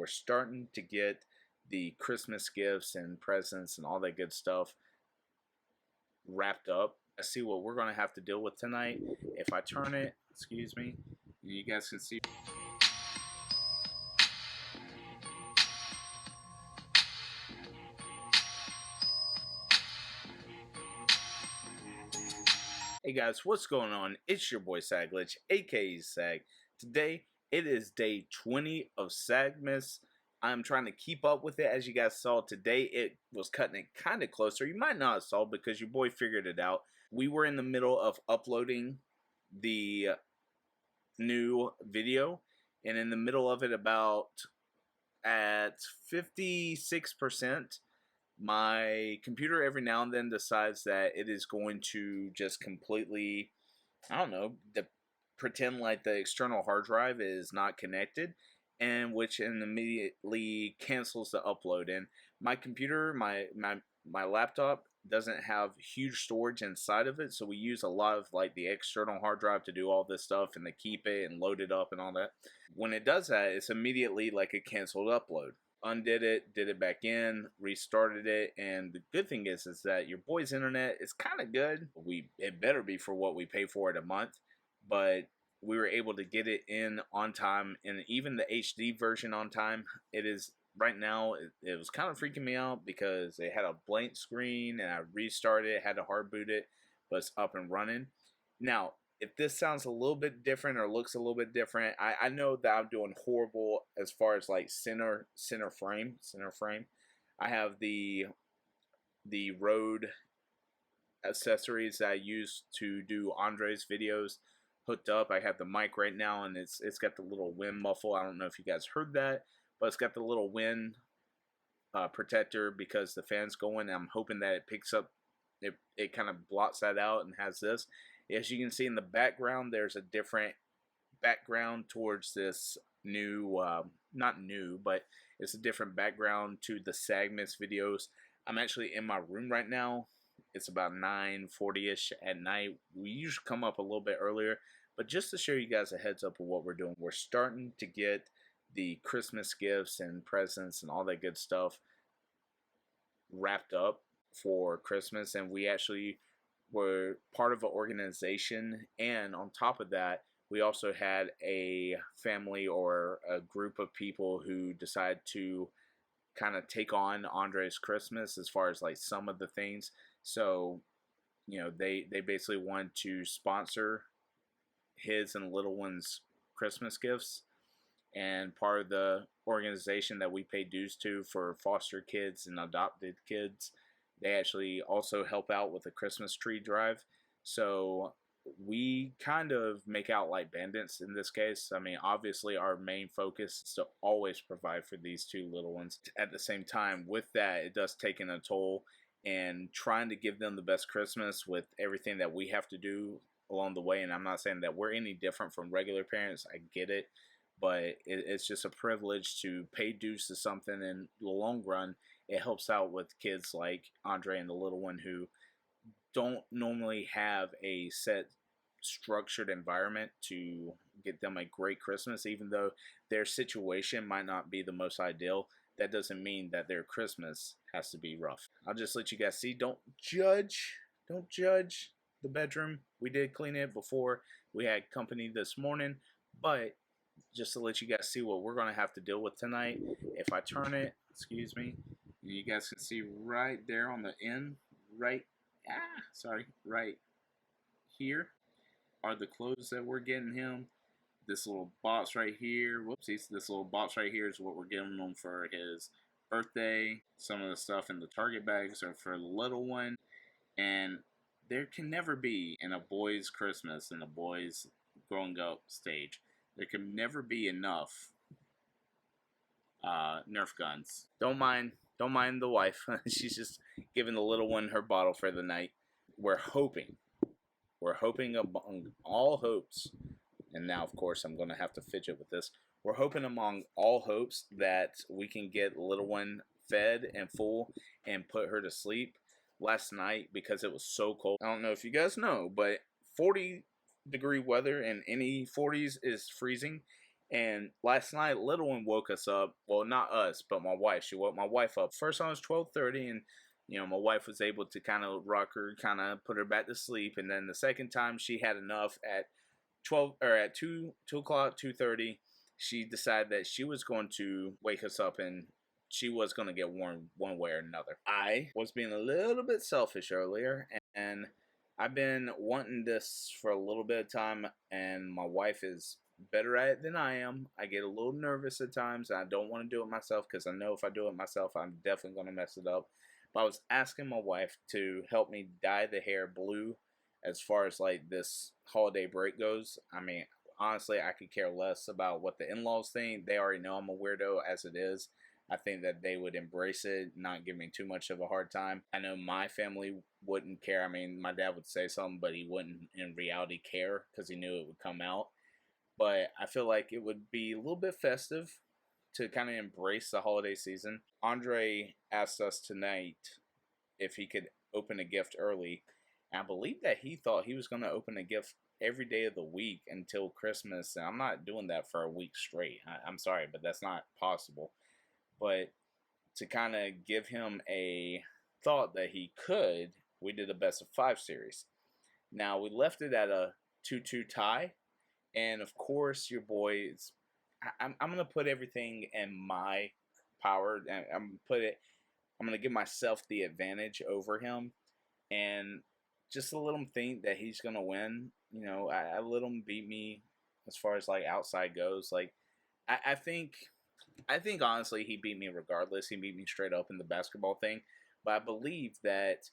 We're starting to get the Christmas gifts and presents and all that good stuff wrapped up. I see what we're going to have to deal with tonight. If I turn it, excuse me, you guys can see. Hey guys, what's going on? It's your boy SagGlitch, aka Sag. Today, it is day 20 of SAGMAS. I'm trying to keep up with it. As you guys saw today, it was cutting it kind of closer. You might not have saw because your boy figured it out. We were in the middle of uploading the new video, and in the middle of it, about at 56%, my computer every now and then decides that it is going to just completely, I don't know, pretend like the external hard drive is not connected, and which immediately cancels the upload. And my computer, my laptop doesn't have huge storage inside of it, so we use a lot of like the external hard drive to do all this stuff and to keep it and load it up and all that. When it does that, it's immediately like a canceled upload. Undid it, did it back in, restarted it, and the good thing is that your boy's internet is kind of good. It better be for what we pay for it a month, but we were able to get it in on time, and even the HD version on time. It is right now. It was kind of freaking me out because it had a blank screen, and I restarted it, had to hard boot it, but it's up and running now. If this sounds a little bit different or looks a little bit different, I know that I'm doing horrible as far as like center frame. I have the Rode accessories that I use to do Andre's videos hooked up. I have the mic right now, and it's got the little wind muffle. I don't know if you guys heard that, but it's got the little wind protector because the fan's going. I'm hoping that it picks up, it kind of blots that out and has this. As you can see in the background, there's a different background towards this new, not new, but it's a different background to the SAGMAS videos. I'm actually in my room right now. It's about 9:40ish at night. We usually come up a little bit earlier, but just to show you guys a heads up of what we're doing, we're starting to get the Christmas gifts and presents and all that good stuff wrapped up for Christmas, and we actually were part of an organization, and on top of that, we also had a family or a group of people who decided to kind of take on Andre's Christmas as far as like some of the things. So, you know, they basically wanted to sponsor his and little one's Christmas gifts, and part of the organization that we pay dues to for foster kids and adopted kids, they actually also help out with the Christmas tree drive. So we kind of make out like bandits in this case. I mean, obviously our main focus is to always provide for these two little ones. At the same time, with that, it does take in a toll, and trying to give them the best Christmas with everything that we have to do along the way. And I'm not saying that we're any different from regular parents. I get it. But it's just a privilege to pay dues to something. In the long run, it helps out with kids like Andre and the little one who don't normally have a set structured environment to get them a great Christmas. Even though their situation might not be the most ideal, that doesn't mean that their Christmas has to be rough. I'll just let you guys see. Don't judge the bedroom. We did clean it before we had company this morning, but just to let you guys see what we're going to have to deal with tonight. If I turn it, excuse me, you guys can see right there on the end, right here are the clothes that we're getting him. This little box right here, whoopsies, this little box right here is what we're giving him for his birthday. Some of the stuff in the Target bags are for the little one. And there can never be, in a boy's Christmas, in a boy's growing up stage, there can never be enough Nerf guns. Don't mind the wife. She's just giving the little one her bottle for the night. We're hoping among all hopes, and now of course I'm going to have to fidget with this. We're hoping among all hopes that we can get the little one fed and full and put her to sleep. Last night, because it was so cold, I don't know if you guys know, but 40-degree weather and any 40s is freezing, And last night, little one woke us up. Well, not us, but my wife. She woke my wife up. First time was 12:30, and my wife was able to kind of rock her, kind of put her back to sleep. And then the second time, she had enough at 12 or at 2 o'clock, 2:30. She decided that she was going to wake us up and she was going to get warned one way or another. I was being a little bit selfish earlier, and I've been wanting this for a little bit of time, and my wife is better at it than I am. I get a little nervous at times. I don't want to do it myself because I know if I do it myself, I'm definitely going to mess it up. But I was asking my wife to help me dye the hair blue as far as like this holiday break goes. I mean, honestly, I could care less about what the in-laws think. They already know I'm a weirdo as it is. I think that they would embrace it, not give me too much of a hard time. I know my family wouldn't care. I mean, my dad would say something, but he wouldn't in reality care because he knew it would come out. But I feel like it would be a little bit festive to kind of embrace the holiday season. Andre asked us tonight if he could open a gift early. And I believe that he thought he was going to open a gift every day of the week until Christmas. And I'm not doing that for a week straight. I'm sorry, but that's not possible. But to kind of give him a thought that he could, we did a best of 5 series. Now, we left it at a 2-2 tie. And of course, your boy is. I'm gonna put everything in my power. And I'm gonna give myself the advantage over him, and just to let him think that he's gonna win. I let him beat me as far as like outside goes. Like, I think honestly he beat me regardless. He beat me straight up in the basketball thing. But I believe that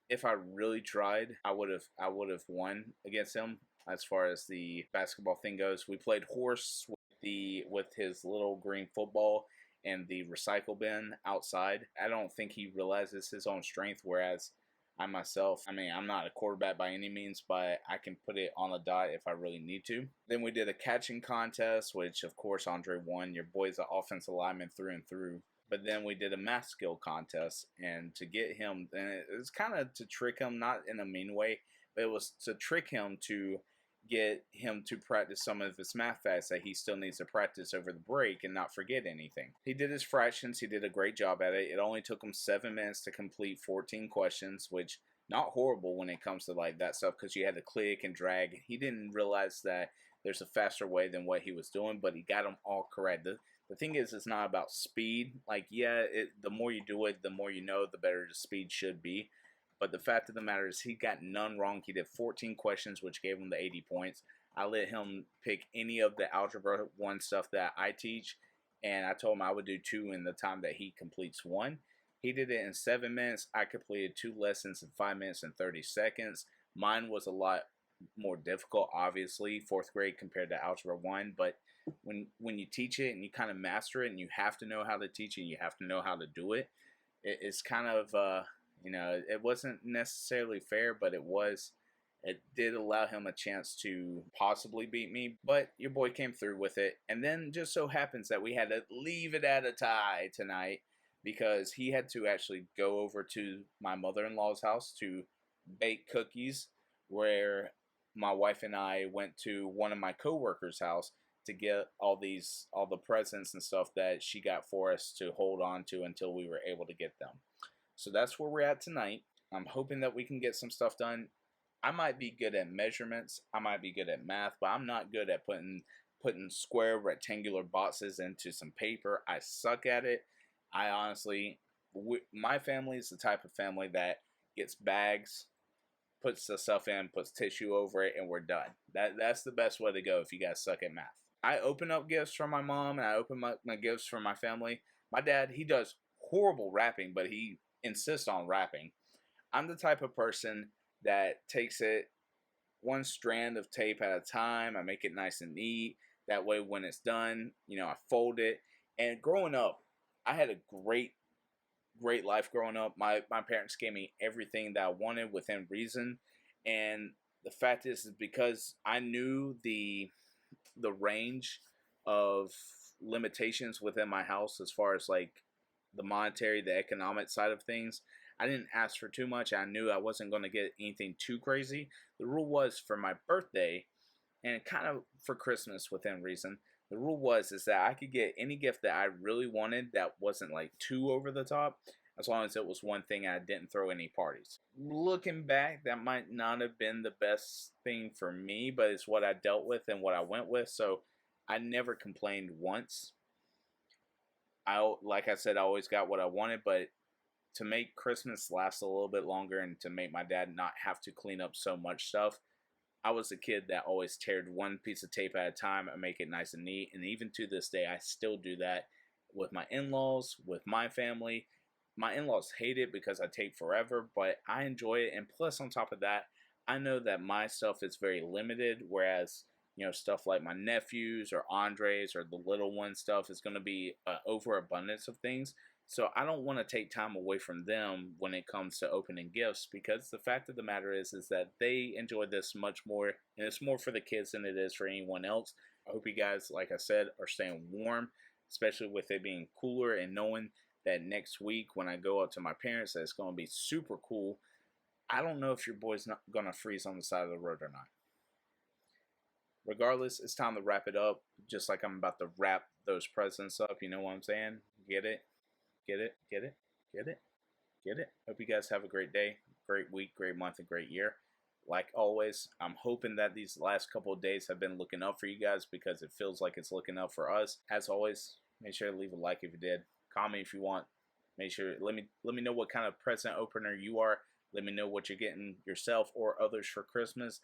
if I really tried, I would have won against him as far as the basketball thing goes. We played horse with his little green football and the recycle bin outside. I don't think he realizes his own strength, whereas I myself, I mean, I'm not a quarterback by any means, but I can put it on the dot if I really need to. Then we did a catching contest, which of course Andre won. Your boy's an offensive lineman through and through. But then we did a math skill contest, and to get him, and it was kind of to trick him, not in a mean way, but it was to trick him to get him to practice some of his math facts that he still needs to practice over the break and not forget anything. He did his fractions. He did a great job at it. It only took him 7 minutes to complete 14 questions, which not horrible when it comes to like that stuff because you had to click and drag. He didn't realize that there's a faster way than what he was doing, but he got them all correct. The thing is, it's not about speed. Like, yeah, the more you do it, the more you know, the better the speed should be. But the fact of the matter is he got none wrong. He did 14 questions, which gave him the 80 points. I let him pick any of the Algebra 1 stuff that I teach, and I told him I would do 2 in the time that he completes 1. He did it in 7 minutes. I completed 2 lessons in 5 minutes and 30 seconds. Mine was a lot more difficult, obviously, 4th grade compared to Algebra 1, but when you teach it and you kind of master it and you have to know how to teach it, you have to know how to do it, it's kind of it wasn't necessarily fair, but it did allow him a chance to possibly beat me, but your boy came through with it. And then just so happens that we had to leave it at a tie tonight because he had to actually go over to my mother-in-law's house to bake cookies, where my wife and I went to one of my coworkers' house to get all the presents and stuff that she got for us to hold on to until we were able to get them. So that's where we're at tonight. I'm hoping that we can get some stuff done. I might be good at measurements. I might be good at math, but I'm not good at putting square rectangular boxes into some paper. I suck at it. I honestly, my family is the type of family that gets bags, puts the stuff in, puts tissue over it, and we're done. That's the best way to go if you guys suck at math. I open up gifts for my mom, and I open my gifts for my family. My dad, he does horrible wrapping, but he insists on wrapping. I'm the type of person that takes it one strand of tape at a time. I make it nice and neat. That way when it's done, I fold it. And growing up, I had a great life growing up. My parents gave me everything that I wanted within reason. And the fact is because I knew the range of limitations within my house as far as like the monetary, the economic side of things. I didn't ask for too much. I knew I wasn't going to get anything too crazy. The rule was for my birthday and kind of for Christmas within reason The rule was is that I could get any gift that I really wanted that wasn't like too over the top, as long as it was one thing I didn't throw any parties. Looking back, that might not have been the best thing for me, but it's what I dealt with and what I went with, so I never complained once. Like I said, I always got what I wanted, but to make Christmas last a little bit longer and to make my dad not have to clean up so much stuff, I was a kid that always teared one piece of tape at a time and make it nice and neat. And even to this day, I still do that with my in-laws, with my family. My in-laws hate it because I tape forever, but I enjoy it. And plus, on top of that, I know that my stuff is very limited, whereas stuff like my nephews or Andres or the little one stuff is going to be overabundance of things. So I don't want to take time away from them when it comes to opening gifts, because the fact of the matter is that they enjoy this much more, and it's more for the kids than it is for anyone else. I hope you guys, like I said, are staying warm, especially with it being cooler, and knowing that next week when I go up to my parents that it's going to be super cool. I don't know if your boy's not going to freeze on the side of the road or not. Regardless, it's time to wrap it up, just like I'm about to wrap those presents up. You know what I'm saying? Get it? Get it? Get it? Get it? Get it? Hope you guys have a great day, great week, great month, and great year. Like always, I'm hoping that these last couple of days have been looking up for you guys, because it feels like it's looking up for us. As always, make sure to leave a like if you did. Comment if you want. Make sure let me know what kind of present opener you are. Let me know what you're getting yourself or others for Christmas.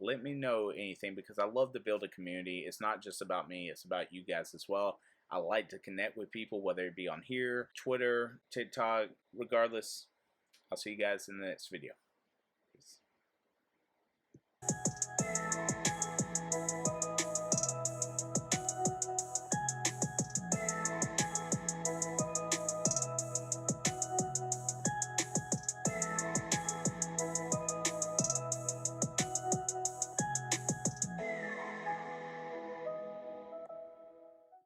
Let me know anything, because I love to build a community. It's not just about me, it's about you guys as well. I like to connect with people, whether it be on here, Twitter, TikTok. Regardless, I'll see you guys in the next video.